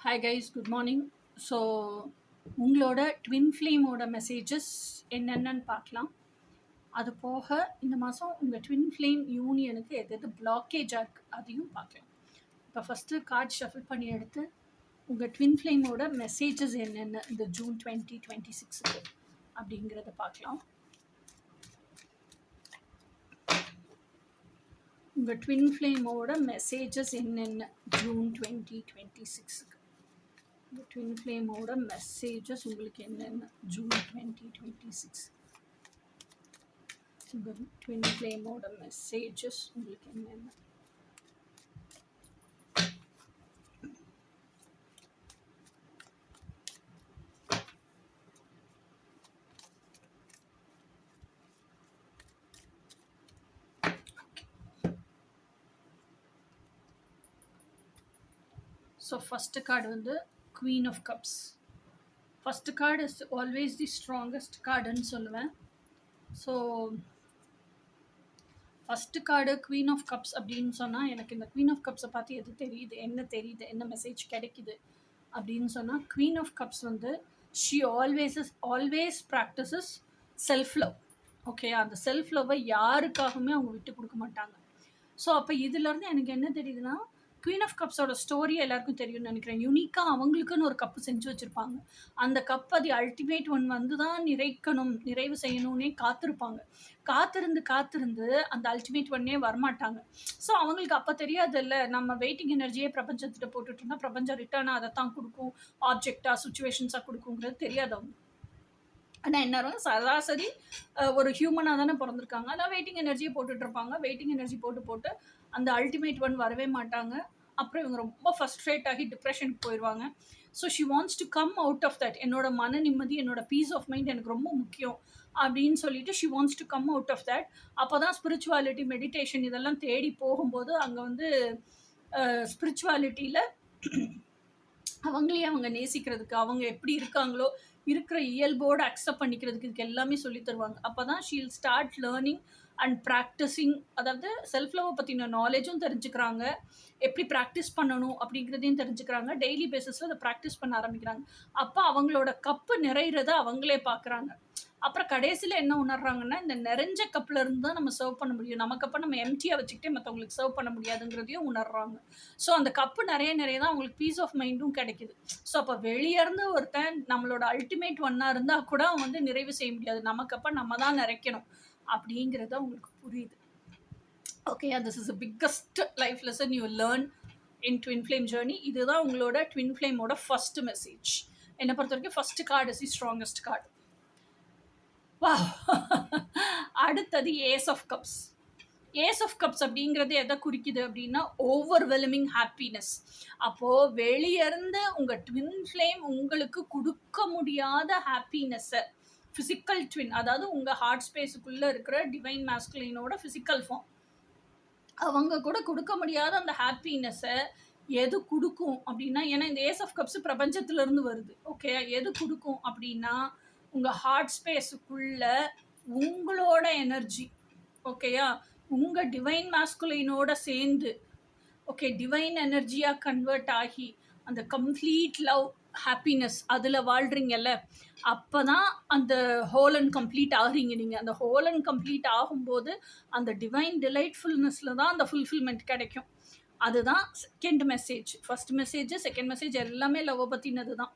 Hi guys, good morning. So உங்களோட twin ஃப்ளேமோட messages என்னென்னு பார்க்கலாம். அது போக இந்த மாதம் உங்கள் ட்வின் ஃப்ளேம் யூனியனுக்கு எது பிளாக்கேஜாக இருக்குது அதையும் பார்க்கலாம். இப்போ ஃபஸ்ட்டு கார்ட் ஷஃபில் பண்ணி எடுத்து உங்கள் ட்வின் ஃப்ளேமோட மெசேஜஸ் என்னென்ன இந்த ஜூன் 2026க்கு அப்படிங்கிறத பார்க்கலாம். உங்கள் ட்வின் ஃப்ளேமோட மெசேஜஸ் என்னென்ன ஜூன் 2026க்கு. The twin flame ஓட மெசேஜஸ் உங்களுக்கு என்னென்ன ஜூன் 2026. உங்கள் ட்வின் ஃப்ளேமோட மெசேஜஸ் உங்களுக்கு என்னென்ன. ஸோ ஃபஸ்ட்டு கார்டு வந்து Queen of Cups. First card is always the strongest card ன்னு சொல்லுவேன். So first card Queen of Cups அப்படின்னு சொன்னால் எனக்கு இந்த Queen of Cupஸை பார்த்து எது தெரியுது, என்ன மெசேஜ் கிடைக்குது அப்படின்னு சொன்னால், Queen of Cups வந்து she always practices self love. Okay, அந்த செல்ஃப் லவ்வை யாருக்காகவுமே அவங்க விட்டு கொடுக்க மாட்டாங்க. ஸோ அப்போ இதுலேருந்து எனக்கு என்ன தெரியுதுன்னா, குவீன் ஆஃப் கப்ஸோட ஸ்டோரி எல்லாருக்கும் தெரியும்னு நினைக்கிறேன். யூனிக்காக அவங்களுக்குன்னு ஒரு கப்பு செஞ்சு வச்சுருப்பாங்க. அந்த கப் அது அல்டிமேட் ஒன் வந்து தான் நிறைவு செய்யணும்னே காத்திருப்பாங்க. காத்திருந்து அந்த அல்டிமேட் ஒன்னே வரமாட்டாங்க. ஸோ அவங்களுக்கு அப்போ தெரியாது இல்லை, நம்ம வெயிட்டிங் எனர்ஜியே பிரபஞ்சத்திட்ட போட்டுட்டு இருந்தால் பிரபஞ்சம் ரிட்டர்னாக அதை தான் கொடுக்கும், ஆப்ஜெக்டாக சுச்சுவேஷன்ஸாக கொடுக்குங்கிறது தெரியாது அவங்க. ஆனால் என்ன சராசரி ஒரு ஹியூமனாக தானே பிறந்திருக்காங்க. அதான் வெயிட்டிங் எனர்ஜியை போட்டுட்ருப்பாங்க. வெயிட்டிங் எனர்ஜி போட்டு அந்த அல்டிமேட் ஒன் வரவே மாட்டாங்க. அப்புறம் இவங்க ரொம்ப ஃபஸ்ட்ரேட் ஆகி டிப்ரெஷனுக்கு போயிடுவாங்க. So she wants to come out of that. என்னோட மன நிம்மதி, என்னோட பீஸ் ஆஃப் மைண்ட் எனக்கு ரொம்ப முக்கியம் அப்படின்னு சொல்லிட்டு she wants to come out of that. அப்போ தான் ஸ்பிரிச்சுவாலிட்டி, மெடிடேஷன் இதெல்லாம் தேடி போகும்போது அங்கே வந்து ஸ்பிரிச்சுவாலிட்டியில் அவங்களே அவங்க நேசிக்கிறதுக்கு, அவங்க எப்படி இருக்காங்களோ இருக்கிற இயல்போடு அக்செப்ட் பண்ணிக்கிறதுக்கு இதுக்கு எல்லாமே சொல்லி தருவாங்க. அப்போ தான் Sheel start learning and practising. அதாவது செல்ஃப் லவ்வை பற்றின நாலேஜும் தெரிஞ்சுக்கிறாங்க, எப்படி ப்ராக்டிஸ் பண்ணணும் அப்படிங்கிறதையும் தெரிஞ்சுக்கிறாங்க. டெய்லி பேசிஸில் அதை ப்ராக்டிஸ் பண்ண ஆரம்பிக்கிறாங்க. அப்போ அவங்களோட கப்பு நிறைகிறத அவங்களே பார்க்குறாங்க. அப்புறம் கடைசியில் என்ன உணர்றாங்கன்னா, இந்த நிறைஞ்ச கப்பில் இருந்து தான் நம்ம சர்வ் பண்ண முடியும், நம்ம கப்பை நம்ம எம்டியாக வச்சுக்கிட்டே மற்றவங்களுக்கு சர்வ் பண்ண முடியாதுங்கிறதையும் உணர்றாங்க. ஸோ அந்த கப்பு நிறைய தான் அவங்களுக்கு பீஸ் ஆஃப் மைண்டும் கிடைக்குது. ஸோ அப்போ வெளியேருந்து ஒருத்தன் நம்மளோட அல்டிமேட் ஒன்னாக இருந்தால் கூட அவன் வந்து நிறைவு செய்ய முடியாது, நம்ம கப்பை நம்ம தான் நிறைக்கணும் அப்படிங்கிறத அவங்களுக்கு புரியுது. Okay, this is the biggest life lesson you learn in twin flame journey. இதுதான் உங்களோட ட்வின் ஃப்ளேமோட ஃபர்ஸ்ட் மெசேஜ். என்னை பொறுத்த வரைக்கும் first card is the strongest card. வா, அடுத்தது ace of cups. Ace of cups அப்படிங்கிறது எதை குறிக்குது அப்படின்னா, ஓவர்வெல்மிங் ஹாப்பினஸ். அப்போது வெளியிருந்து உங்கள் ட்வின் ஃப்ளேம் உங்களுக்கு கொடுக்க முடியாத ஹாப்பினஸ்ஸை, ஃபிசிக்கல் ட்வின், அதாவது உங்கள் ஹார்ட் ஸ்பேஸுக்குள்ளே இருக்கிற டிவைன் மாஸ்குலினோட ஃபிசிக்கல் ஃபார்ம், அவங்க கூட கொடுக்க முடியாத அந்த ஹாப்பினஸ்ஸை எது கொடுக்கும் அப்படின்னா, ஏன்னா இந்த ஏஸ் ஆஃப் கப்ஸ் பிரபஞ்சத்திலேருந்து வருது. ஓகே, எது கொடுக்கும் அப்படின்னா உங்கள் ஹார்ட் ஸ்பேஸுக்குள்ள உங்களோட எனர்ஜி, ஓகேயா, உங்கள் டிவைன் மாஸ்குலினோட சேர்ந்து, ஓகே, டிவைன் எனர்ஜியாக கன்வெர்ட் ஆகி அந்த கம்ப்ளீட் லவ், ஹாப்பினஸ் அதில் வாழ்கிறீங்கல்ல, அப்போ தான் அந்த ஹோல் அண்ட் கம்ப்ளீட் ஆகிறீங்க. நீங்கள் அந்த ஹோல் அண்ட் கம்ப்ளீட் ஆகும்போது அந்த டிவைன் டிலைட்ஃபுல்னஸில் தான் அந்த ஃபுல்ஃபில்மெண்ட் கிடைக்கும். அதுதான் second message. First message, second message எல்லாமே லவ்வை பற்றினது தான்.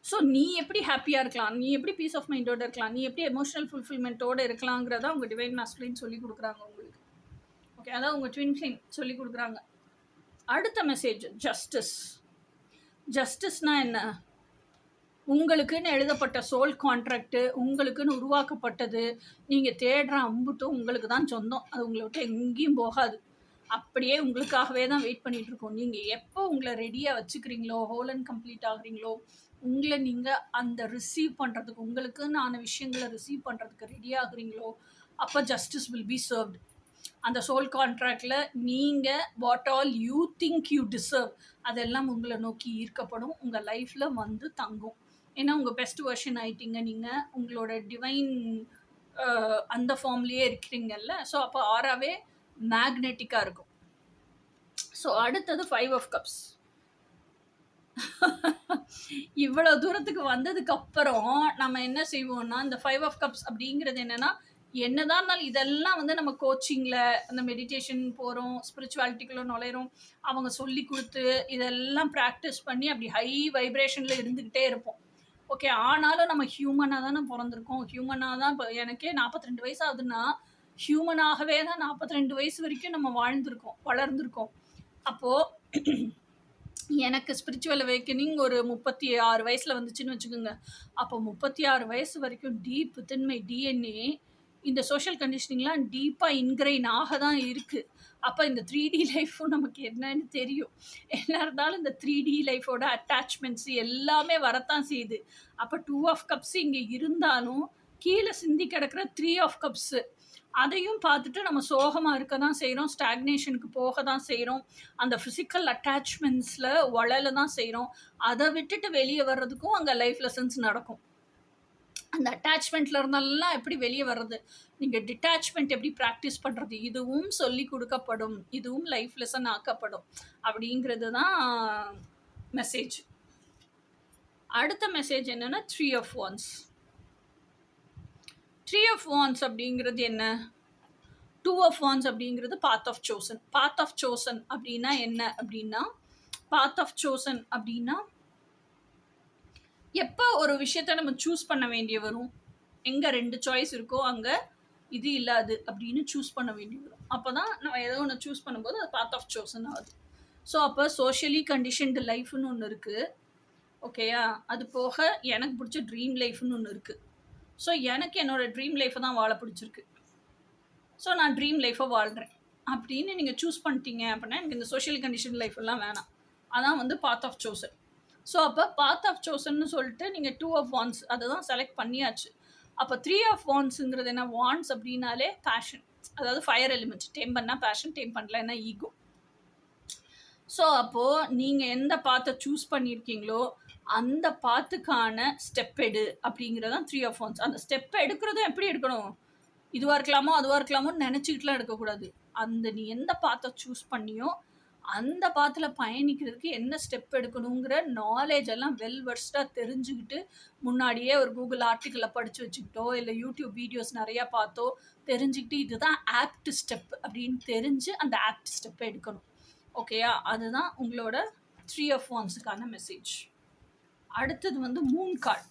ஸோ நீ எப்படி ஹாப்பியாக இருக்கலாம், நீ எப்படி பீஸ் ஆஃப் மைண்டோடு இருக்கலாம், நீ எப்படி எமோஷனல் ஃபுல்ஃபில்மெண்ட்டோடு இருக்கலாங்கிறதா உங்கள் டிவைன் மாஸ்குலின் சொல்லி கொடுக்குறாங்க உங்களுக்கு. ஓகே, அதான் உங்கள் ட்வின் ஃப்ளேம் சொல்லி கொடுக்குறாங்க. அடுத்த மெசேஜ் ஜஸ்டிஸ். ஜஸ்டிஸ்னால் என்ன? உங்களுக்குன்னு எழுதப்பட்ட சோல் கான்ட்ராக்டு, உங்களுக்குன்னு உருவாக்கப்பட்டது, நீங்கள் தேடுற அம்புட்டும் உங்களுக்கு தான் சொந்தம். அது உங்களை விட்டு எங்கேயும் போகாது, அப்படியே உங்களுக்காகவே தான் வெயிட் பண்ணிகிட்ருக்கோம். நீங்கள் எப்போ உங்களை ரெடியாக வச்சுக்கிறீங்களோ, ஹோல் அண்ட் கம்ப்ளீட் ஆகுறீங்களோ, உங்களை நீங்கள் அந்த ரிசீவ் பண்ணுறதுக்கு, உங்களுக்குன்னு ஆன விஷயங்களை ரிசீவ் பண்ணுறதுக்கு ரெடி ஆகுறீங்களோ, அப்போ ஜஸ்டிஸ் வில் பி சர்வ்டு. அந்த சோல் கான்ட்ராக்டில் நீங்கள் what all you think you deserve அதெல்லாம் உங்களை நோக்கி ஈர்க்கப்படும், உங்கள் லைஃப்பில் வந்து தங்கும். ஏன்னா உங்கள் பெஸ்ட் வெர்ஷன் ஆகிட்டீங்க, நீங்கள் உங்களோட டிவைன் அந்த ஃபார்ம்லேயே இருக்கிறீங்கல்ல. ஸோ அப்போ ஆறாவே மேக்னெட்டிக்காக இருக்கும். ஸோ அடுத்தது 5 of Cups. இவ்வளோ தூரத்துக்கு வந்ததுக்கப்புறம் நம்ம என்ன செய்வோம்னா, இந்த 5 ஆஃப் கப்ஸ் அப்படிங்கிறது என்னன்னா, என்னதான் இருந்தாலும் இதெல்லாம் வந்து நம்ம கோச்சிங்கில் அந்த மெடிடேஷன் போகிறோம், ஸ்பிரிச்சுவாலிட்டிக்குள்ளே நுழையிறோம், அவங்க சொல்லி கொடுத்து இதெல்லாம் ப்ராக்டிஸ் பண்ணி அப்படி ஹை வைப்ரேஷனில் இருந்துக்கிட்டே இருப்போம். ஓகே, ஆனாலும் நம்ம ஹியூமனாக தானே பிறந்திருக்கோம். ஹியூமனாக தான் இப்போ எனக்கே 42 வயசு ஆகுதுன்னா, ஹியூமனாகவே தான் 42 வயசு வரைக்கும் நம்ம வாழ்ந்திருக்கோம், வளர்ந்துருக்கோம். அப்போது எனக்கு ஸ்பிரிச்சுவல் அவேக்கனிங் ஒரு 36 வயசில் வந்துச்சுன்னு வச்சுக்கோங்க. அப்போ 36 வயசு வரைக்கும் டீப் தின்மை டிஎன்ஏ இந்த சோஷியல் கண்டிஷனிங்லாம் டீப்பாக இன்கிரைன் ஆக தான் இருக்குது. அப்போ இந்த 3D லைஃப்பும் நமக்கு என்னன்னு தெரியும். என்ன இருந்தாலும் இந்த 3D லைஃபோட அட்டாச்மெண்ட்ஸ் எல்லாமே வரத்தான் செய்யுது. அப்போ 2 ஆஃப் கப்ஸ் இங்கே இருந்தாலும் கீழே சிந்தி கிடக்கிற 3 ஆஃப் கப்ஸு அதையும் பார்த்துட்டு நம்ம சோகமாக இருக்க தான் செய்கிறோம், ஸ்டாக்னேஷனுக்கு போக தான் செய்கிறோம், அந்த ஃபிசிக்கல் அட்டாச்மெண்ட்ஸில் வளர தான் செய்கிறோம். அதை விட்டுட்டு வெளியே வர்றதுக்கும் அங்கே லைஃப் லெசன்ஸ் நடக்கும். அந்த அட்டாச்மெண்ட்டில் இருந்தெல்லாம் எப்படி வெளியே வர்றது, நீங்கள் டிட்டாச்மெண்ட் எப்படி ப்ராக்டிஸ் பண்ணுறது, இதுவும் சொல்லி கொடுக்கப்படும், இதுவும் லைஃப் லெசன் ஆக்கப்படும் அப்படிங்கிறது தான் மெசேஜ். அடுத்த மெசேஜ் என்னென்னா 3 ஆஃப் வான்ஸ். 3 ஆஃப் வான்ஸ் அப்படிங்கிறது என்ன? 2 ஆஃப் வான்ஸ் அப்படிங்கிறது path of chosen. Path of chosen அப்படின்னா என்ன அப்படின்னா, பாத் ஆஃப் சோசன் அப்படின்னா எப்போ ஒரு விஷயத்த நம்ம சூஸ் பண்ண வேண்டிய வரும், எங்கே 2 சாய்ஸ் இருக்கோ அங்கே இது இல்லாது அப்படின்னு சூஸ் பண்ண வேண்டி வரும். அப்போ தான் நம்ம ஏதோ ஒன்று சூஸ் பண்ணும்போது அது பாத் ஆஃப் சோசன் ஆகுது. ஸோ அப்போ சோஷியலி கண்டிஷன்டு லைஃப்னு ஒன்று இருக்குது. ஓகேயா? அது போக எனக்கு பிடிச்ச ட்ரீம் லைஃப்னு ஒன்று இருக்குது. ஸோ எனக்கு என்னோடய ட்ரீம் லைஃப்பை தான் வாழ பிடிச்சிருக்கு. ஸோ நான் ட்ரீம் லைஃப்பை வாழ்கிறேன் அப்படின்னு நீங்கள் சூஸ் பண்ணிட்டீங்க அப்படின்னா எனக்கு இந்த சோஷியல் கண்டிஷன் லைஃப் எல்லாம் வேணாம். அதான் வந்து பாத் ஆஃப் சோசன். ஸோ அப்போ பாத் ஆஃப் சோசன்னு சொல்லிட்டு நீங்கள் 2 ஆஃப் வான்ஸ் அதை தான் செலக்ட் பண்ணியாச்சு. அப்போ 3 ஆஃப் வான்ஸுங்கிறது என்ன? வான்ஸ் அப்படின்னாலே பேஷன், அதாவது ஃபயர் எலிமெண்ட். டேம் பண்ணால் பேஷன், டேம் பண்ணலன்னா ஈகோ. ஸோ அப்போது நீங்கள் எந்த பாத்தை சூஸ் பண்ணியிருக்கீங்களோ அந்த பாத்துக்கான ஸ்டெப் எடு அப்படிங்கிறதான் 3 ஆஃப் வான்ஸ். அந்த ஸ்டெப்பை எடுக்கிறதும் எப்படி எடுக்கணும்? இதுவாக இருக்கலாமோ அதுவாக இருக்கலாமோன்னு நினச்சிக்கிட்டுலாம் எடுக்கக்கூடாது. அந்த நீ எந்த பாத்தை சூஸ் பண்ணியோ அந்த பாத்தில் பயணிக்கிறதுக்கு என்ன ஸ்டெப் எடுக்கணுங்கிற நாலேஜ் எல்லாம் வெல் வெர்ஸ்டாக தெரிஞ்சுக்கிட்டு, முன்னாடியே ஒரு கூகுள் ஆர்டிக்கிளில் படித்து வச்சுக்கிட்டோ இல்லை யூடியூப் வீடியோஸ் நிறையா பார்த்தோ தெரிஞ்சுக்கிட்டு இதுதான் ஆப்ட் ஸ்டெப் அப்படின்னு தெரிஞ்சு அந்த ஆப்ட் ஸ்டெப்பை எடுக்கணும். ஓகேயா? அதுதான் உங்களோட 3 ஆஃப் வான்ஸுக்கான மெசேஜ். அடுத்தது வந்து மூன் கார்டு.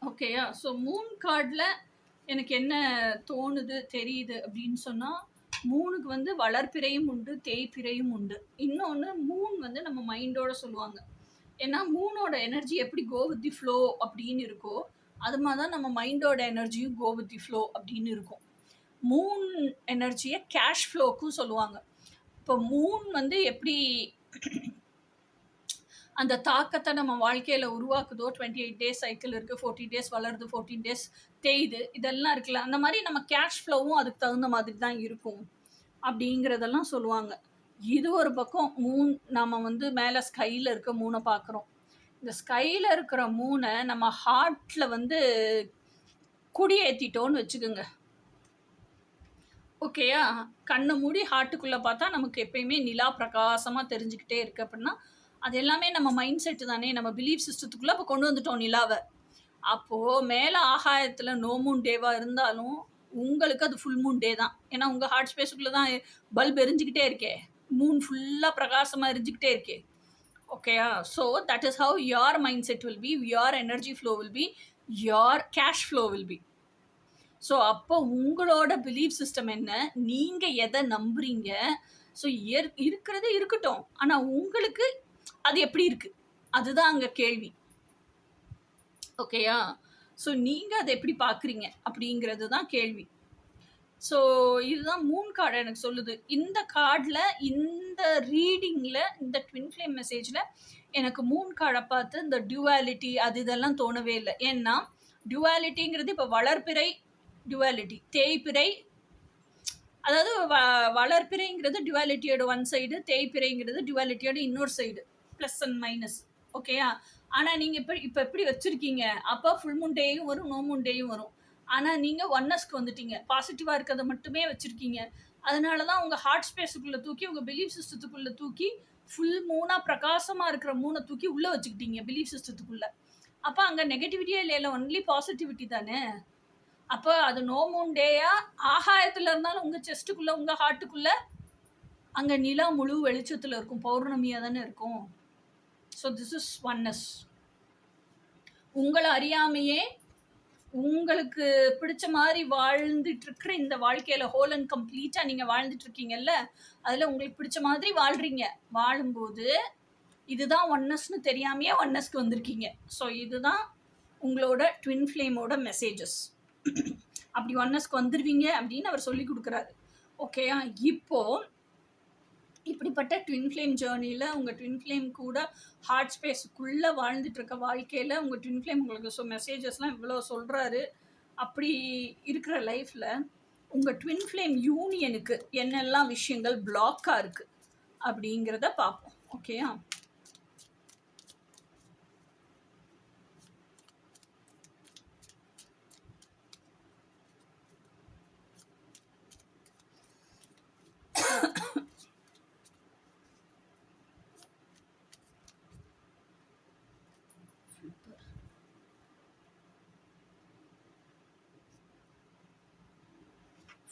ஓகேயா? ஸோ மூன் கார்டில் எனக்கு என்ன தோணுது தெரியுது அப்படின்னு சொன்னால், மூணுக்கு வந்து வளர்ப்பிறையும் உண்டு, தேய்ப்பிறையும் உண்டு. இன்னொன்று மூன் வந்து நம்ம மைண்டோட சொல்லுவாங்க. ஏன்னா மூனோட எனர்ஜி எப்படி கோ வித் தி ஃப்ளோ அப்படின்னு இருக்கோ அது மாதிரி தான் நம்ம மைண்டோட எனர்ஜியும் கோ வித் தி ஃப்ளோ அப்படின்னு இருக்கும். மூன் எனர்ஜியை கேஷ் ஃப்ளோக்கும் சொல்லுவாங்க. இப்போ மூன் வந்து எப்படி அந்த தாக்கத்தை நம்ம வாழ்க்கையில் உருவாக்குதோ, 28 டேஸ் சைக்கிள் இருக்குது, 14 டேஸ் வளருது, 14 டேஸ் தேயுது, இதெல்லாம் இருக்குல்ல, அந்த மாதிரி நம்ம கேஷ் ஃப்ளோவும் அதுக்கு தகுந்த மாதிரி தான் இருக்கும் அப்படிங்கிறதெல்லாம் சொல்லுவாங்க. இது ஒரு பக்கம் மூன். நம்ம வந்து மேலே ஸ்கையில் இருக்க மூனை பார்க்குறோம். இந்த ஸ்கையில் இருக்கிற மூனை நம்ம ஹார்ட்டில் வந்து குடியேற்றிட்டோன்னு வச்சுக்கோங்க. ஓகேயா? கண்ணை மூடி ஹார்ட்டுக்குள்ளே பார்த்தா நமக்கு எப்பயுமே நிலா பிரகாசமாக தெரிஞ்சுக்கிட்டே இருக்குது அப்படின்னா அது எல்லாமே நம்ம மைண்ட் செட்டு தானே, நம்ம பிலீஃப் சிஸ்டத்துக்குள்ளே இப்போ கொண்டு வந்துட்டோம் நிலாவை. அப்போது மேலே ஆகாயத்தில் நோ மூன் டேவாக இருந்தாலும் உங்களுக்கு அது ஃபுல் மூன் டே தான். ஏன்னா உங்கள் ஹார்ட் ஸ்பேஸுக்குள்ளே தான் பல்ப் எரிஞ்சிக்கிட்டே இருக்கே, மூன் ஃபுல்லாக பிரகாசமாக எரிஞ்சிக்கிட்டே இருக்கே. ஓகேயா? So that is how your mind set will be, your energy flow will be, your cash flow will be. So அப்போ உங்களோட பிலீஃப் சிஸ்டம் என்ன, நீங்கள் எதை நம்புறீங்க. ஸோ இருக்கிறது இருக்கட்டும், ஆனால் உங்களுக்கு அது எப்படி இருக்கு அதுதான் அங்கே கேள்வி. ஓகேயா? ஸோ நீங்கள் அதை எப்படி பார்க்குறீங்க அப்படிங்கிறது தான் கேள்வி. ஸோ இதுதான் மூன் கார்டு எனக்கு சொல்லுது. இந்த கார்டில், இந்த ரீடிங்கில், இந்த ட்வின் ஃப்ளேம் மெசேஜில் எனக்கு மூன் கார்டை பார்த்து இந்த டியூவாலிட்டி அது இதெல்லாம் தோணவே இல்லை. ஏன்னா டியூவாலிட்டிங்கிறது இப்போ வளர்ப்பிறை டியூவாலிட்டி, தேய்ப்பிறை, அதாவது வளர்ப்பிறைங்கிறது டியூவாலிட்டியோட ஒன் சைடு, தேய்ப்பிறைங்கிறது டியூவாலிட்டியோட இன்னொரு சைடு, ப்ளஸ் அண்ட் மைனஸ். ஓகேயா? ஆனால் நீங்கள் இப்போ எப்படி வச்சுருக்கீங்க, அப்போ ஃபுல் மூன் டேயும் வரும், நோ மூன் டேயும் வரும். ஆனால் நீங்கள் ஒன்னஸ்க்கு வந்துட்டீங்க, பாசிட்டிவாக இருக்கிறத மட்டுமே வச்சுருக்கீங்க. அதனால தான் உங்கள் ஹார்ட் ஸ்பேஸுக்குள்ளே தூக்கி உங்கள் பிலீஃப் சிஸ்டத்துக்குள்ளே தூக்கி ஃபுல் மூணாக பிரகாசமாக இருக்கிற மூணை தூக்கி உள்ளே வச்சுக்கிட்டீங்க பிலீஃப் சிஸ்டத்துக்குள்ளே. அப்போ அங்கே நெகட்டிவிட்டியே இல்லை, ஒன்லி பாசிட்டிவிட்டி தானே. அப்போ அது நோ மூன் டேயா ஆகாயத்தில் இருந்தாலும் உங்கள் செஸ்ட்டுக்குள்ளே உங்கள் ஹார்ட்டுக்குள்ளே அங்கே நிலா முழு வெளிச்சத்தில் இருக்கும், பௌர்ணமியாக தானே இருக்கும். So this is oneness. உங்களை அறியாமையே உங்களுக்கு பிடிச்ச மாதிரி வாழ்ந்துட்டு இருக்கிற இந்த வாழ்க்கையில் ஹோல் அண்ட் கம்ப்ளீட்டாக நீங்கள் வாழ்ந்துட்டு இருக்கீங்கல்ல, அதில் உங்களுக்கு பிடிச்ச மாதிரி வாழ்கிறீங்க. வாழும்போது இதுதான் ஒன்னஸ்ன்னு தெரியாமையே ஒன்னஸ்க்கு வந்திருக்கீங்க. ஸோ இதுதான் உங்களோட ட்வின் ஃப்ளேமோட மெசேஜஸ். அப்படி ஒன்னஸ்க்கு வந்துடுவீங்க அப்படின்னு அவர் சொல்லி கொடுக்குறாரு. ஓகேயா? இப்போது இப்படிப்பட்ட ட்வின் ஃப்ளேம் ஜேர்னியில் உங்கள் ட்வின் ஃப்ளேம் கூட ஹார்ட் ஸ்பேஸுக்குள்ளே வாழ்ந்துட்டு இருக்க வாழ்க்கையில் உங்கள் ட்வின் ஃப்ளேம் உங்களுக்கு மெசேஜஸ்லாம் இவ்வளோ சொல்கிறாரு. அப்படி இருக்கிற லைஃப்பில் உங்கள் ட்வின் ஃப்ளேம் யூனியனுக்கு என்னெல்லாம் விஷயங்கள் பிளாக்காக இருக்குது அப்படிங்கிறத பார்ப்போம். ஓகேயா?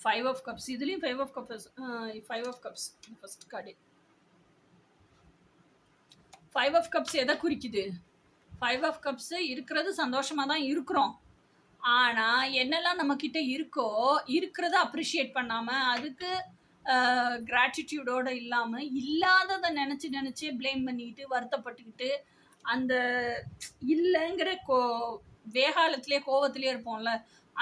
Five of cups. இதுலேயும் five of cups first card. Five of cups எதை குறிக்குது? ஃபைவ் ஆஃப் கப்ஸு இருக்கிறது சந்தோஷமாக தான் இருக்கிறோம். ஆனால் என்னெல்லாம் நம்மக்கிட்ட இருக்கோ இருக்கிறத அப்ரிஷியேட் பண்ணாமல் அதுக்கு கிராட்டிடியூடோடு இல்லாமல் இல்லாததை நினச்சே ப்ளேம் பண்ணிக்கிட்டு வருத்தப்பட்டுக்கிட்டு அந்த இல்லைங்கிற வேகாலத்திலே கோவத்திலே இருப்போம்ல,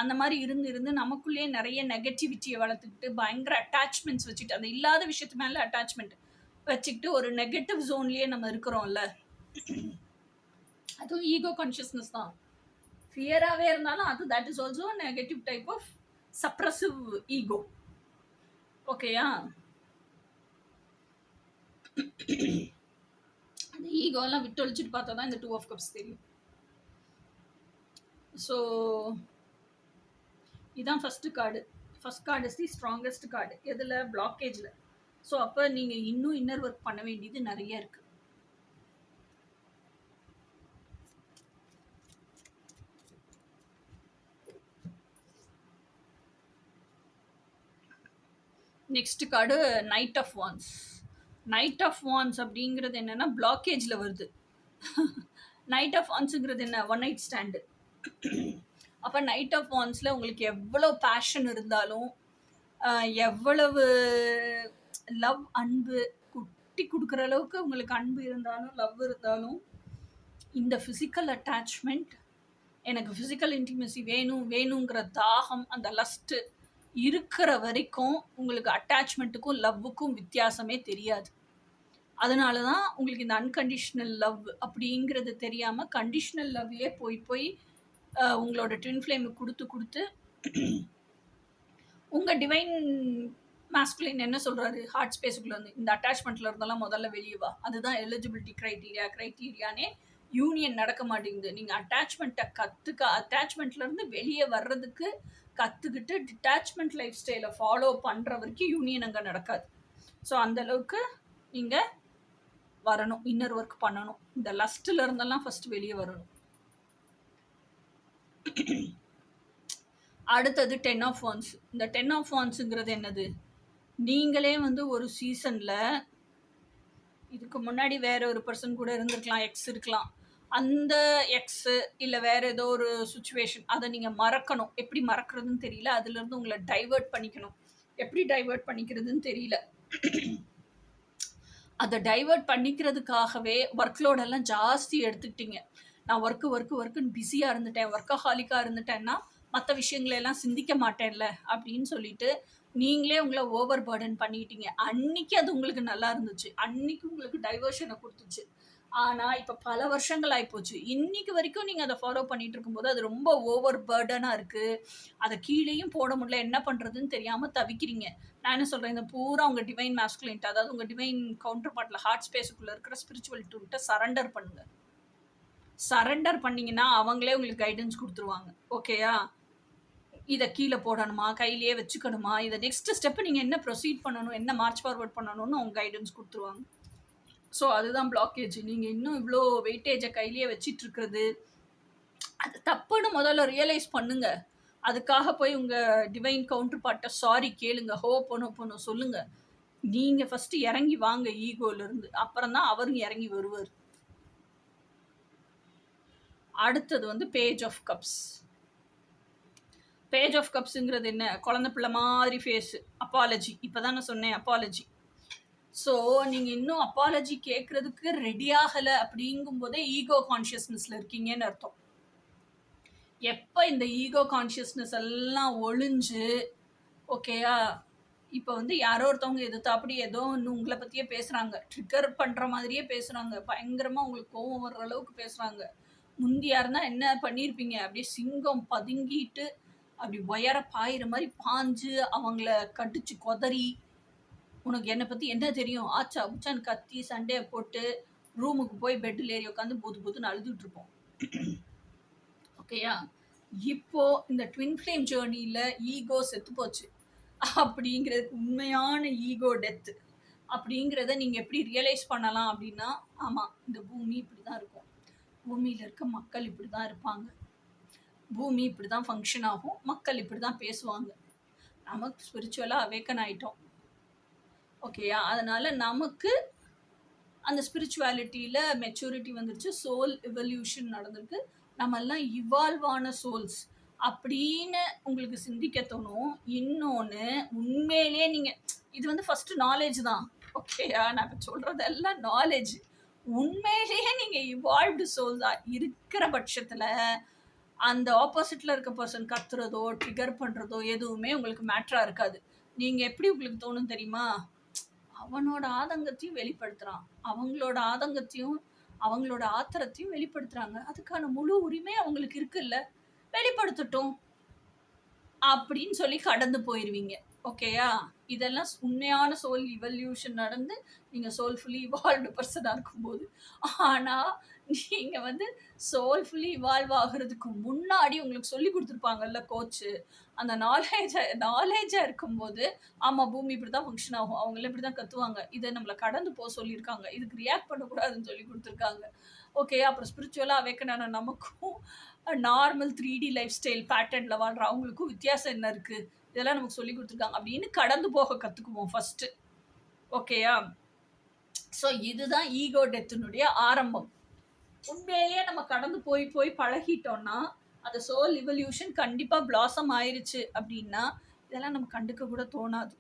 அந்த மாதிரி இருந்து நமக்குள்ளேயே நிறைய நெகட்டிவிட்டியை வளர்த்துக்கிட்டு பயங்கர அட்டாச்மெண்ட்ஸ் வச்சுக்கிட்டு அந்த இல்லாத விஷயத்து மேலே அட்டாச்மெண்ட் வச்சுக்கிட்டு ஒரு நெகட்டிவ் ஜோன்லேயே நம்ம இருக்கிறோம்ல. அதுவும் ஈகோ கான்ஷியஸ்னஸ் தான். ஃபியராகவே இருந்தாலும் அது that is also negative type of suppressive ego. ஓகேயா? அந்த ஈகோலாம் விட்டு ஒழிச்சிட்டு பார்த்தா தான் இந்த டூ ஆஃப் கப்ஸ் தெரியும். ஸோ இதுதான் first card. First card is the strongest card. எதில்? பிளாக்கேஜில். ஸோ அப்போ நீங்கள் இன்னும் இன்னர் ஒர்க் பண்ண வேண்டியது நிறைய இருக்குது. Next card knight of wands. Knight of wands அப்படிங்கிறது என்னென்னா பிளாக்கேஜில் வருது. நைட் ஆஃப் வான்ஸுங்கிறது என்ன? One night stand. அப்போ நைட் ஆஃப் வான்ஸில் உங்களுக்கு எவ்வளோ பேஷன் இருந்தாலும் எவ்வளவு லவ் அன்பு குட்டி கொடுக்குற அளவுக்கு உங்களுக்கு அன்பு இருந்தாலும் லவ் இருந்தாலும் இந்த ஃபிசிக்கல் அட்டாச்மெண்ட், எனக்கு ஃபிசிக்கல் இன்டிமசி வேணுங்கிற தாகம், அந்த லஸ்ட்டு இருக்கிற வரைக்கும் உங்களுக்கு அட்டாச்மெண்ட்டுக்கும் லவ்வுக்கும் வித்தியாசமே தெரியாது. அதனால தான் உங்களுக்கு இந்த அன்கண்டிஷ்னல் லவ் அப்படிங்கிறது தெரியாமல் கண்டிஷ்னல் லவ்வே போய் உங்களோட ட்வின் ஃப்ளேமுக்கு கொடுத்து உங்கள் டிவைன் மாஸ்குலின் என்ன சொல்கிறாரு? ஹார்ட் ஸ்பேஸுக்குள்ளே வந்து இந்த அட்டாச்மெண்ட்டில் இருந்தெல்லாம் முதல்ல வெளியே வா. அதுதான் எலிஜிபிலிட்டி க்ரைட்டீரியானே யூனியன் நடக்க மாட்டேங்குது. நீங்கள் அட்டாச்மெண்ட்லேருந்து வெளியே வர்றதுக்கு கற்றுக்கிட்டு டிட்டாச்மெண்ட் லைஃப் ஸ்டைலை ஃபாலோ பண்ணுற வரைக்கும் யூனியன் அங்கே நடக்காது. ஸோ அந்தளவுக்கு நீங்கள் வரணும், இன்னர் ஒர்க் பண்ணணும். இந்த லஸ்ட்டில் இருந்தெல்லாம் ஃபஸ்ட்டு வெளியே வரணும். அடுத்தது 10 ஆஃப் வான்ஸ். இந்த 10 ஆஃப் வான்ஸுங்கிறது என்னது? நீங்களே ஒரு சீசனில் இதுக்கு முன்னாடி வேறு ஒரு பர்சன் கூட இருந்திருக்கலாம், எக்ஸ் இருக்கலாம். அந்த எக்ஸு இல்லை வேறு ஏதோ ஒரு சுச்சுவேஷன், அதை நீங்கள் மறக்கணும். எப்படி மறக்கிறதுன்னு தெரியல. அதுலேருந்து உங்களை டைவர்ட் பண்ணிக்கணும். எப்படி டைவர்ட் பண்ணிக்கிறதுன்னு தெரியல. அதை டைவர்ட் பண்ணிக்கிறதுக்காகவே ஒர்க்லோடெல்லாம் ஜாஸ்தி எடுத்துக்கிட்டீங்க. நான் ஒர்க்குன்னு பிஸியாக இருந்துட்டேன், ஒர்க்கஹாலிக்காக இருந்துட்டேன்னா மற்ற விஷயங்களெல்லாம் சிந்திக்க மாட்டேன்ல அப்படின்னு சொல்லிட்டு நீங்களே உங்களை ஓவர் பர்டன் பண்ணிக்கிட்டீங்க. அன்னைக்கு அது உங்களுக்கு நல்லா இருந்துச்சு, அன்னைக்கு உங்களுக்கு டைவர்ஷனை கொடுத்துச்சு. ஆனால் இப்போ பல வருஷங்கள் ஆகிப்போச்சு. இன்னைக்கு வரைக்கும் நீங்கள் அதை ஃபாலோ பண்ணிகிட்டு இருக்கும்போது அது ரொம்ப ஓவர் பர்டனாக இருக்குது. அதை கீழேயும் போட முடியல, என்ன பண்ணுறதுன்னு தெரியாமல் தவிக்கிறீங்க. நான் என்ன சொல்கிறேன், இந்த பூரா உங்கள் டிவைன் மாஸ்குலின்ட்டு, அதாவது உங்கள் டிவைன் கவுண்டர் பார்ட்டில் ஹார்ட் ஸ்பேஸுக்குள்ளே இருக்கிற ஸ்பிரிச்சுவல் டூல்கிட்ட சரண்டர் பண்ணுங்கள். சரண்டர் பண்ணிங்கன்னா அவங்களே உங்களுக்கு கைடன்ஸ் கொடுத்துருவாங்க. ஓகேயா? இதை கீழே போடணுமா, கையிலேயே வச்சுக்கணுமா, இதை நெக்ஸ்ட் ஸ்டெப் நீங்கள் என்ன ப்ரொசீட் பண்ணணும், என்ன மார்ச் ஃபார்வர்ட் பண்ணணும்னு அவங்க கைடன்ஸ் கொடுத்துருவாங்க. ஸோ அதுதான் பிளாக்கேஜ். நீங்கள் இன்னும் இவ்வளோ வெயிட்டேஜை கையிலேயே வச்சிட்டு இருக்கிறது அது தப்புன்னு முதல்ல ரியலைஸ் பண்ணுங்க. அதுக்காக போய் உங்கள் டிவைன் கவுண்டர் பார்ட்டை சாரி கேளுங்க, ஹோ பொண்ணு சொல்லுங்க. நீங்கள் ஃபஸ்ட்டு இறங்கி வாங்க ஈகோலேருந்து, அப்புறம் தான் அவரும் இறங்கி வருவார். அடுத்தது வந்து page of cups. Page of கப்ஸுங்கிறது என்ன? குழந்தை பிள்ளை மாதிரி ஃபேஸு, அப்பாலஜி. இப்போ தான் நான் சொன்னேன் அப்பாலஜி. ஸோ நீங்கள் இன்னும் அப்பாலஜி கேட்குறதுக்கு ரெடி ஆகலை அப்படிங்கும்போதே ஈகோ கான்ஷியஸ்னஸில் இருக்கீங்கன்னு அர்த்தம். எப்போ இந்த ஈகோ கான்ஷியஸ்னஸ் எல்லாம் ஒழிஞ்சு, ஓகேயா, இப்போ வந்து யாரோ ஒருத்தவங்க எதிர்த்தாப்படி ஏதோ ஒன்று உங்களை பற்றியே பேசுகிறாங்க, ட்ரிகர் பண்ணுற மாதிரியே பேசுகிறாங்க, பயங்கரமாக உங்களுக்கு கோவம் வர்ற அளவுக்கு பேசுகிறாங்க. முந்தியா இருந்தால் என்ன பண்ணியிருப்பீங்க? அப்படியே சிங்கம் பதுங்கிட்டு அப்படி உயர பாயிற மாதிரி பாஞ்சு அவங்கள கடிச்சு கொதறி, உனக்கு என்னை பற்றி என்ன தெரியும், ஆச்சா உச்சான்னு கத்தி சண்டையை போட்டு ரூமுக்கு போய் பெட்டில் ஏறி உட்காந்து புதுன்னு அழுதுட்டு இருப்போம். ஓகேயா? இப்போ இந்த ட்வின் ஃப்ளேம் ஜேர்னியில் ஈகோ செத்து போச்சு அப்படிங்கிறது உண்மையான ஈகோ டெத்து அப்படிங்கிறத நீங்கள் எப்படி ரியலைஸ் பண்ணலாம் அப்படின்னா, ஆமாம், இந்த பூமி இப்படி தான் இருக்கும், பூமியில் இருக்க மக்கள் இப்படி தான் இருப்பாங்க, பூமி இப்படி தான் ஃபங்க்ஷன் ஆகும், மக்கள் இப்படி தான் பேசுவாங்க. நமக்கு ஸ்பிரிச்சுவலாக அவேக்கன் ஆகிட்டோம். ஓகேயா? அதனால் நமக்கு அந்த ஸ்பிரிச்சுவாலிட்டியில் மெச்சூரிட்டி வந்துருச்சு, சோல் எவல்யூஷன் நடந்திருக்கு, நம்மெல்லாம் இவால்வ் ஆன சோல்ஸ் அப்படின்னு உங்களுக்கு சிந்திக்க தோணும். இன்னொன்று, உண்மையிலேயே நீங்கள் இது வந்து ஃபஸ்ட்டு நாலேஜ் தான். ஓகேயா? நான் இப்போ சொல்கிறதெல்லாம் நாலேஜ். உண்மையிலேயே நீங்கள் இவால்வ்டு சோல்ஸாக இருக்கிற பட்சத்தில் அந்த ஆப்போசிட்டில் இருக்க பர்சன் கத்துறதோ ட்ரிகர் பண்ணுறதோ எதுவுமே உங்களுக்கு மேட்டராக இருக்காது. நீங்கள் எப்படி உங்களுக்கு தோணும் தெரியுமா? அவனோட ஆதங்கத்தையும் வெளிப்படுத்துகிறான், அவங்களோட ஆதங்கத்தையும் அவங்களோட ஆத்திரத்தையும் வெளிப்படுத்துகிறாங்க, அதுக்கான முழு உரிமை அவங்களுக்கு இருக்குல்ல, வெளிப்படுத்தட்டும் அப்படின்னு சொல்லி கடந்து போயிடுவீங்க. ஓகேயா? இதெல்லாம் உண்மையான சோல் இவல்யூஷன் நடந்து நீங்கள் சோல்ஃபுல்லி இவால்வ்டு பர்சனாக இருக்கும்போது. ஆனால் நீங்கள் வந்து சோல்ஃபுல்லி இவால்வ் ஆகிறதுக்கு முன்னாடி உங்களுக்கு சொல்லி கொடுத்துருப்பாங்கல்ல கோச்சு, அந்த நாலேஜாக இருக்கும்போது, ஆமாம் பூமி இப்படி தான் ஃபங்க்ஷன் ஆகும், அவங்கள இப்படி தான் கற்றுவாங்க, இதை நம்மளை கடந்து போக சொல்லியிருக்காங்க, இதுக்கு ரியாக்ட் பண்ணக்கூடாதுன்னு சொல்லி கொடுத்துருக்காங்க. ஓகே, அப்புறம் ஸ்பிரிச்சுவலாக அவேக்கனான நமக்கும் நார்மல் 3D லைஃப் ஸ்டைல் பேட்டர்னில் வாழ்கிற அவங்களுக்கும் வித்தியாசம் என்ன இருக்குது, இதெல்லாம் நமக்கு சொல்லி கொடுத்துருக்காங்க அப்படின்னு கடந்து போக கற்றுக்குவோம் ஃபஸ்ட்டு. ஓகேயா? ஸோ இதுதான் ஈகோ டெத்தினுடைய ஆரம்பம். உண்மையிலேயே நம்ம கடந்து போய் பழகிட்டோம்னா அந்த சோல் இவல்யூஷன் கண்டிப்பாக பிளாசம் ஆயிடுச்சு அப்படின்னா இதெல்லாம் நம்ம கண்டுக்க கூட தோணாது.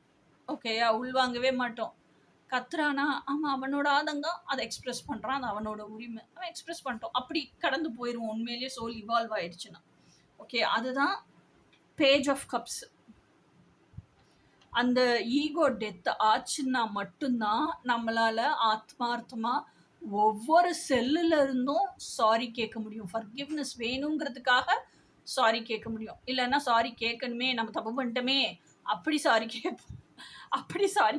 ஓகேயா? உள்வாங்கவே மாட்டோம். கத்துறானா, ஆமாம் அவனோட ஆதங்கம், அதை எக்ஸ்பிரஸ் பண்ணுறான், அது அவனோட உரிமை, அவன் எக்ஸ்பிரஸ் பண்ணிட்டோம், அப்படி கடந்து போயிடுவோம் உண்மையிலேயே சோல் இவால்வ் ஆயிடுச்சுன்னா. ஓகே, அதுதான் பேஜ் ஆஃப் கப்ஸ். அந்த ஈகோ டெத் ஆச்சுன்னா மட்டும்தான் நம்மளால் ஆத்மார்த்தமாக ஒவ்வொரு செல்லுல இருந்தும் சாரி கேட்க முடியும். ஃபர்கிவ்னஸ் வேணுங்கிறதுக்காக சாரி கேட்க முடியும். இல்லைன்னா சாரி கேட்கணுமே, நம்ம தப்பு பண்ணிட்டோமே, அப்படி சாரி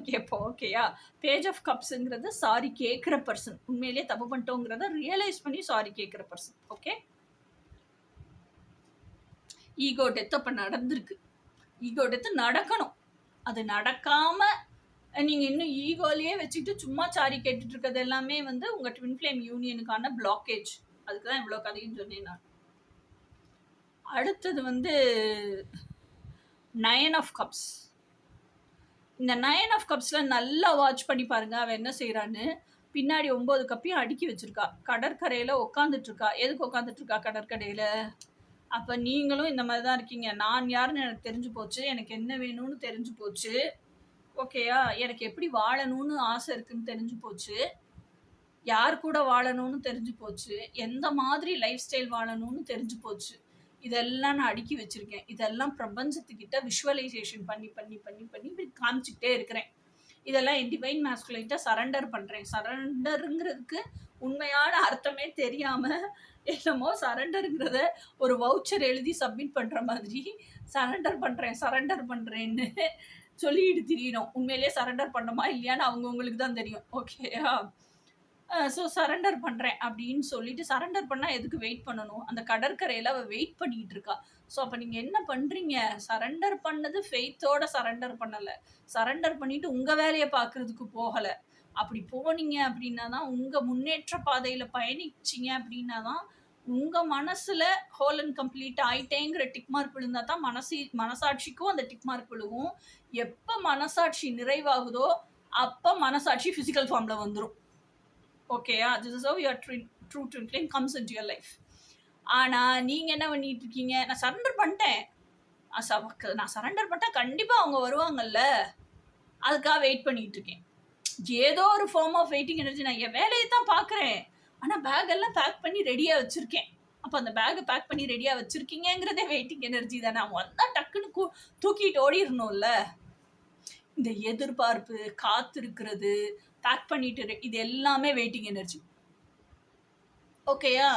கேட்போம். ஓகேயா? பேஜ் ஆஃப் கப்ஸுங்கிறது சாரி கேட்குற பர்சன், உண்மையிலேயே தப்பு பண்ணிட்டோங்கிறத ரியலைஸ் பண்ணி சாரி கேட்குற பர்சன். ஓகே, ஈகோ டெத் அப்போ நடந்திருக்கு. ஈகோ டெத்து நடக்கணும். அது நடக்காமல் நீங்கள் இன்னும் ஈகோலையே வச்சுக்கிட்டு சும்மா சாரி கேட்டுட்டு இருக்கிறது எல்லாமே வந்து உங்கள் ட்வின் ஃப்ளேம் யூனியனுக்கான பிளாக்கேஜ். அதுக்கு தான் இவ்வளோ கதைன்னு சொன்னேன் நான். அடுத்தது வந்து 9 ஆஃப் கப்ஸ். இந்த 9 ஆஃப் கப்ஸில் நல்லா வாட்ச் பண்ணி பாருங்கள் அவன் என்ன செய்கிறான்னு. பின்னாடி 9 கப்பையும் அடுக்கி வச்சுருக்கா, கடற்கரையில் உட்காந்துட்ருக்கா. எதுக்கு உட்காந்துட்ருக்கா கடற்கரையில்? அப்போ நீங்களும் இந்த மாதிரி தான் இருக்கீங்க. நான் யாருன்னு எனக்கு தெரிஞ்சு போச்சு, எனக்கு என்ன வேணும்னு தெரிஞ்சு போச்சு. ஓகேயா? எனக்கு எப்படி வாழணும்னு ஆசை இருக்குன்னு தெரிஞ்சு போச்சு, யார் கூட வாழணும்னு தெரிஞ்சு போச்சு, எந்த மாதிரி லைஃப் ஸ்டைல் வாழணும்னு தெரிஞ்சு போச்சு. இதெல்லாம் நான் அடுக்கி வச்சுருக்கேன். இதெல்லாம் பிரபஞ்சத்துக்கிட்ட விஷுவலைசேஷன் பண்ணி பண்ணி பண்ணி பண்ணி இப்படி காமிச்சிக்கிட்டே இருக்கிறேன். இதெல்லாம் என் டிவைன் மேஸ்குலைன்ட்ட சரண்டர் பண்ணுறேன். சரண்டருங்கிறதுக்கு உண்மையான அர்த்தமே தெரியாமல் என்னமோ சரண்டருங்கிறத ஒரு வவுச்சர் எழுதி சப்மிட் பண்ணுற மாதிரி சரண்டர் பண்ணுறேன்னு சொல்லிட்டு திரியணும். உண்மையிலேயே சரண்டர் பண்ணோமா இல்லையான்னு அவங்கவுங்களுக்கு தான் தெரியும். ஓகேயா? ஸோ சரண்டர் பண்ணுறேன் அப்படின்னு சொல்லிட்டு, சரண்டர் பண்ணால் எதுக்கு வெயிட் பண்ணணும்? அந்த கடற்கரையில் அவள் வெயிட் பண்ணிகிட்டு இருக்கா. ஸோ அப்போ நீங்கள் என்ன பண்ணுறீங்க? சரண்டர் பண்ணது ஃபெய்த்தோட சரண்டர் பண்ணலை. சரண்டர் பண்ணிட்டு உங்கள் வேலையை பார்க்குறதுக்கு போகலை. அப்படி போனீங்க அப்படின்னா தான் உங்கள் முன்னேற்ற பாதையில் பயணிச்சிங்க அப்படின்னா தான் உங்கள் மனசில் ஹோல் அண்ட் கம்ப்ளீட் ஆயிட்டேங்கிற டிக் மார்க் விழுந்தா தான் மனசாட்சிக்கும் அந்த டிக் மார்க் விழுகும். எப்போ மனசாட்சி நிறைவாகுதோ அப்போ மனசாட்சி ஃபிசிக்கல் ஃபார்மில் வந்துடும். ஓகேயா? This is how your true twin flame comes into your life. ஆனால் நீங்கள் என்ன பண்ணிட்டு இருக்கீங்க? நான் சரண்டர் பண்ணிட்டேன், நான் சரண்டர் பண்ணிட்டேன், கண்டிப்பாக அவங்க வருவாங்கல்ல, அதுக்காக வெயிட் பண்ணிட்டு இருக்கேன். ஏதோ ஒரு ஃபார்ம் ஆஃப் வெயிட்டிங் எனர்ஜி. நான் என் வேலையை தான் பார்க்குறேன், ஆனால் பேக் எல்லாம் பேக் பண்ணி ரெடியாக வச்சுருக்கேன். அப்போ அந்த பேக்கை பேக் பண்ணி ரெடியாக வச்சுருக்கீங்கிறதே வெயிட்டிங் எனர்ஜி தானே. அவங்க வந்தால் டக்குன்னு தூக்கிட்டு ஓடிடணும்ல. இந்த எதிர்பார்ப்பு, காத்திருக்கிறது, பேக் பண்ணிட்டு இது எல்லாமே வெயிட்டிங் எனர்ஜி. ஓகேயா?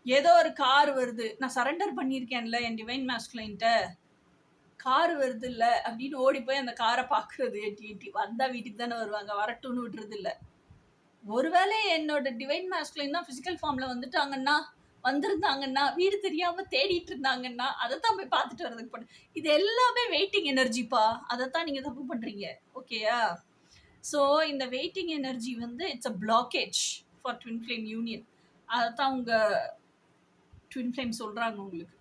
ஏதோ ஒரு கார் வருது, நான் சரண்டர் பண்ணியிருக்கேன்ல என் டிவைன் மாஸ்குலைன்ட்ட, கார் வருது இல்லை அப்படின்னு ஓடி போய் அந்த காரை பார்க்குறது. எட்டி வந்தால் வீட்டுக்கு தானே வருவாங்க, வரட்டும்னு விட்டுறது இல்லை. ஒருவேளை என்னோட டிவைன் மாஸ்குலைன் தான் ஃபிசிக்கல் ஃபார்மில் வந்திருந்தாங்கன்னா வீடு தெரியாமல் தேடிட்டு இருந்தாங்கன்னா அதை தான் போய் பார்த்துட்டு வர்றதுக்கு பண்ணு. இது எல்லாமே வெயிட்டிங் எனர்ஜிப்பா. அதைத்தான் நீங்கள் தப்பு பண்ணுறீங்க. ஓகேயா? ஸோ இந்த வெயிட்டிங் எனர்ஜி வந்து it's a blockage for twin flame union. அதைத்தான் உங்கள் ட்வின் ஃப்ளேம் சொல்கிறாங்க உங்களுக்கு.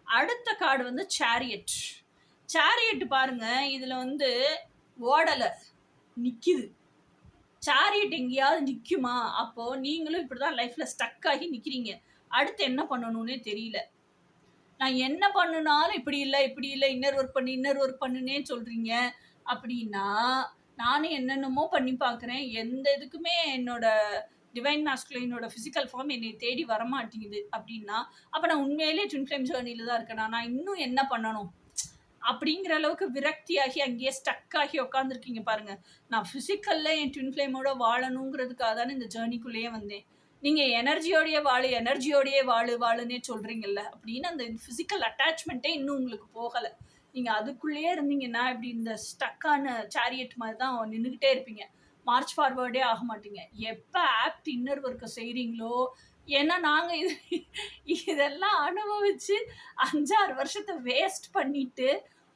அடுத்த கார்டு வந்து சேரியட். சேரியட் பாருங்க, இதில் வந்து ஓடலை, நிற்கிது. சேரியட் எங்கேயாவது நிற்குமா? அப்போது நீங்களும் இப்படி தான் லைஃப்பில் ஸ்டக் ஆகி நிற்கிறீங்க. அடுத்து என்ன பண்ணணும்னே தெரியல. நான் என்ன பண்ணுனாலும் இப்படி இல்லை, இன்னர் ஒர்க் பண்ணுன்னே சொல்கிறீங்க. அப்படின்னா நானும் என்னென்னமோ பண்ணி பார்க்குறேன், எந்த இதுக்குமே என்னோட டிவைன் மாஸ்குலைனோட ஃபிசிக்கல் ஃபார்ம் என்னை தேடி வரமாட்டேங்குது அப்படின்னா அப்போ நான் உண்மையிலே ட்வின் ஃப்ளேம் ஜேர்னியில் தான் இருக்கேன். நான் இன்னும் என்ன பண்ணணும் அப்படிங்கிற அளவுக்கு விரக்தியாகி அங்கேயே ஸ்டக் ஆகி உட்காந்துருக்கீங்க பாருங்கள். நான் ஃபிசிக்கலில் என் ட்வின் ஃப்ளேமோட வாழணுங்கிறதுக்காக தானே இந்த ஜேர்னிக்குள்ளேயே வந்தேன். நீங்கள் எனர்ஜியோடையே வாழுன்னே சொல்கிறீங்கல்ல, அப்படின்னு அந்த ஃபிசிக்கல் அட்டாச்மெண்ட்டே இன்னும் உங்களுக்கு போகலை. நீங்கள் அதுக்குள்ளேயே இருந்தீங்கன்னா இப்படி இந்த ஸ்டக்கான சேரியட் மாதிரி தான் நின்றுக்கிட்டே இருப்பீங்க. மார்ச் ஃபார்வர்டே ஆக மாட்டீங்க. எப்போ ஆப்ட் இன்னர் ஒர்க்கை செய்கிறீங்களோ, ஏன்னா நாங்கள் இதெல்லாம் அனுபவித்து 5-6 வருஷத்தை வேஸ்ட் பண்ணிவிட்டு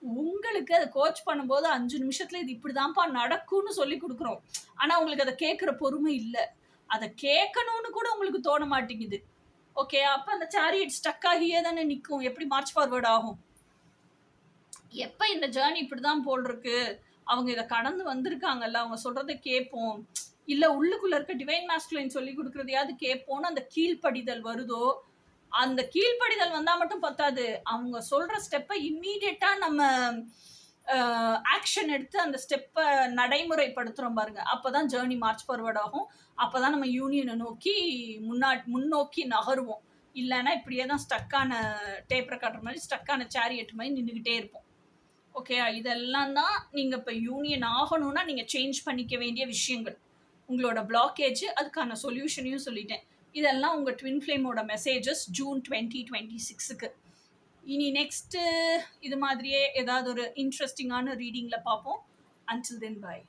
உங்களுக்கு அதை கோச் பண்ணும்போது 5 நிமிஷத்தில் இது இப்படி தான்ப்பா நடக்கும்னு சொல்லி கொடுக்குறோம். ஆனால் உங்களுக்கு அதை கேட்குற பொறுமை இல்லை. அதை கேட்கணும்னு கூட உங்களுக்கு தோண மாட்டேங்குது. ஓகே, அப்போ அந்த சேரியட் ஸ்டக் ஆகியே தானே நிற்கும். எப்படி மார்ச் ஃபார்வர்ட் ஆகும்? எப்போ இந்த ஜேர்னி இப்படி தான் போல் இருக்கு, அவங்க இதை கடந்து வந்திருக்காங்கல்ல, அவங்க சொல்கிறத கேட்போம், இல்லை உள்ளுக்குள்ளே இருக்க டிவைன் மாஸ்குலைன் சொல்லி கொடுக்குறதையாவது கேட்போன்னு அந்த கீழ்ப்படிதல் வருதோ, அந்த கீழ்ப்படிதல் வந்தால் மட்டும் பத்தாது, அவங்க சொல்கிற ஸ்டெப்பை இம்மீடியட்டாக நம்ம ஆக்ஷன் எடுத்து அந்த ஸ்டெப்பை நடைமுறைப்படுத்துகிறோம் பாருங்க. அப்போ தான் ஜேர்னி மார்ச் ஃபார்வர்ட் ஆகும். அப்போ தான் நம்ம யூனியனை நோக்கி முன்னோக்கி நகருவோம். இல்லைன்னா இப்படியே தான் ஸ்டக்கான டேப் ரெக்கார்டர் மாதிரி ஸ்டக்கான சேரியட் மாதிரி நின்றுக்கிட்டே இருப்போம். ஓகே, இதெல்லாம் தான் நீங்கள் இப்போ யூனியன் ஆகணும்னா நீங்கள் சேஞ்ச் பண்ணிக்க வேண்டிய விஷயங்கள். உங்களோட பிளாக்கேஜ், அதுக்கான சொல்யூஷனையும் சொல்லிட்டேன். இதெல்லாம் உங்கள் ட்வின் ஃப்ளேமோட மெசேஜஸ் ஜூன் 2026க்கு. இனி நெக்ஸ்ட்டு இது மாதிரியே ஏதாவது ஒரு இன்ட்ரெஸ்டிங்கான ரீடிங்கில் பார்ப்போம். அன்டில் தென், பாய்.